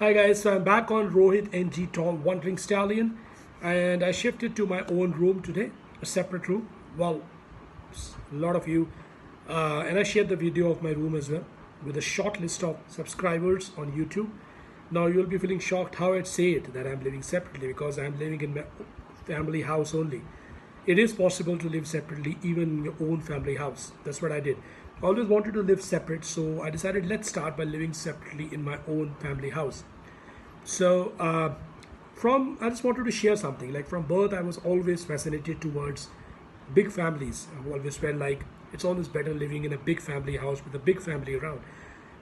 Hi guys, so I'm back on Rohit NG Tall Wandering Stallion, and I shifted to my own room today, a separate room. Well, a lot of you, and I shared the video of my room as well with a short list of subscribers on YouTube. Now you'll be feeling shocked how I'd say it that I'm living separately because I'm living in my family house only. It is possible to live separately even in your own family house. That's what I did. I always wanted to live separate, so I decided let's start by living separately in my own family house. So, from I just wanted to share something. Like from birth, I was always fascinated towards big families. I've always felt like it's always better living in a big family house with a big family around.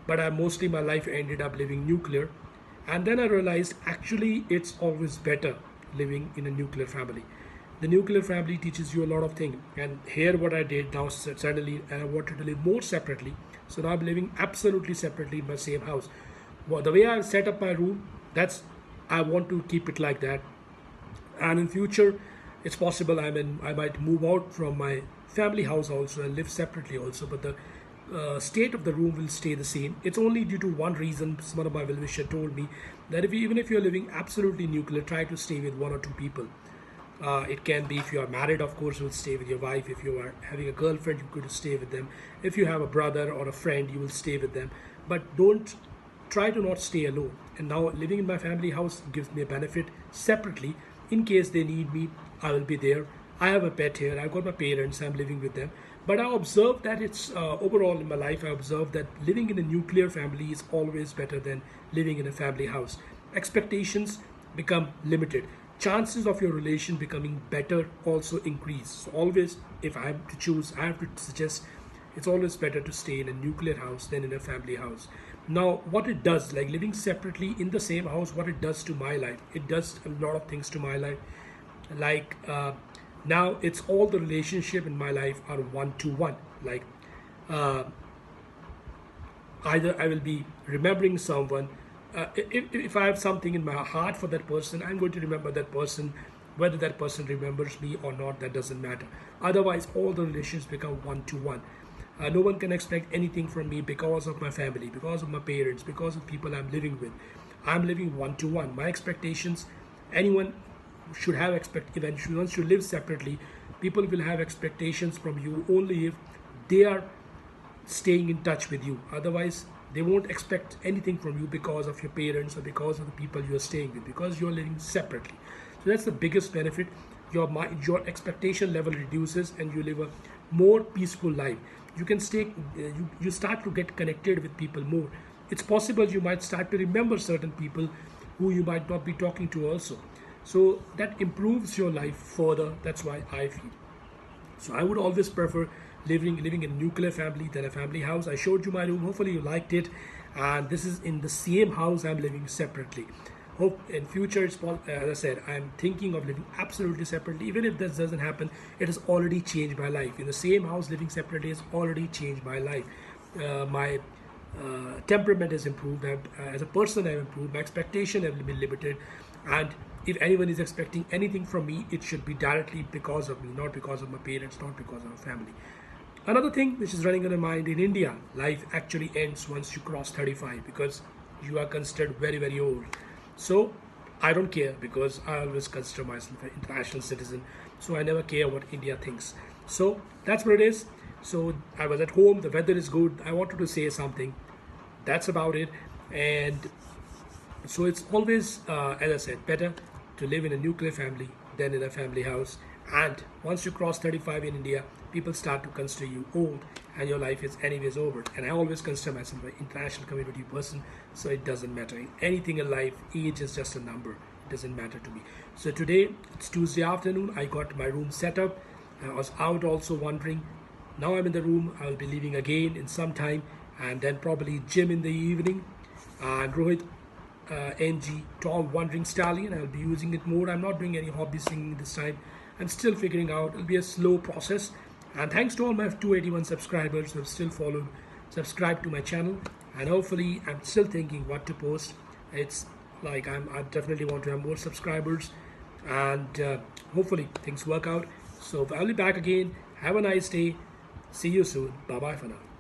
But I mostly my life ended up living nuclear, and then I realized actually it's always better living in a nuclear family. The nuclear family teaches you a lot of things, and here what I did now suddenly, and I wanted to live more separately. So now I'm living absolutely separately in my same house. Well, the way I set up my room, that's I want to keep it like that. And in future, it's possible I might move out from my family house also and live separately also. But the state of the room will stay the same. It's only due to one reason. One of my well-wisher told me that even if you're living absolutely nuclear, try to stay with one or two people. It can be if you are married, of course, you will stay with your wife. If you are having a girlfriend, you could stay with them. If you have a brother or a friend, you will stay with them. But don't try to not stay alone. And now living in my family house gives me a benefit separately. In case they need me, I will be there. I have a pet here. I've got my parents. I'm living with them. But I observed that it's overall in my life, I observed that living in a nuclear family is always better than living in a family house. Expectations become limited. Chances of your relation becoming better also increase. So always, if I have to choose, I have to suggest it's always better to stay in a nuclear house than in a family house. Now, what it does, like living separately in the same house, what it does to my life, it does a lot of things to my life. Like now, it's all the relationship in my life are one to one. Like uh, either I will be remembering someone. If I have something in my heart for that person, I'm going to remember that person. Whether that person remembers me or not, that doesn't matter. Otherwise, all the relations become one to one. No one can expect anything from me because of my family, because of my parents, because of people I'm living with. I'm living one to one. My expectations, anyone should have eventually once you live separately, people will have expectations from you only if they are staying in touch with you. Otherwise, they won't expect anything from you because of your parents or because of the people you're staying with, because you're living separately. So that's the biggest benefit. Your expectation level reduces and you live a more peaceful life. You can stay, you start to get connected with people more. It's possible you might start to remember certain people who you might not be talking to also. So that improves your life further. That's why I feel. So I would always prefer living in a nuclear family than a family house. I showed you my room. Hopefully you liked it. And this is in the same house I'm living separately. Hope in future, as I said, I'm thinking of living absolutely separately. Even if this doesn't happen, it has already changed my life. In the same house, living separately has already changed my life. My temperament has improved. As a person, I've improved. My expectation have been limited, and if anyone is expecting anything from me, it should be directly because of me, not because of my parents, not because of my family. Another thing which is running in my mind, in India, life actually ends once you cross 35 because you are considered very, very old. So I don't care because I always consider myself an international citizen. So I never care what India thinks. So that's what it is. So I was at home, the weather is good. I wanted to say something. That's about it. And so it's always, as I said, better to live in a nuclear family than in a family house. And once you cross 35 in India, people start to consider you old and your life is anyways over. And I always consider myself an international community person, so it doesn't matter. Anything in life, age is just a number. It doesn't matter to me. So today, it's Tuesday afternoon. I got my room set up. I was out also wandering. Now I'm in the room. I'll be leaving again in some time, and then probably gym in the evening. And Rohit NG Tall Wandering Stallion, I'll be using it more. I'm not doing any hobby singing this time. I'm still figuring out. It'll be a slow process. And thanks to all my 281 subscribers who have still followed, subscribed to my channel. And hopefully, I'm still thinking what to post. It's like I definitely want to have more subscribers, and hopefully things work out. So I'll be back again. Have a nice day. See you soon. Bye bye for now.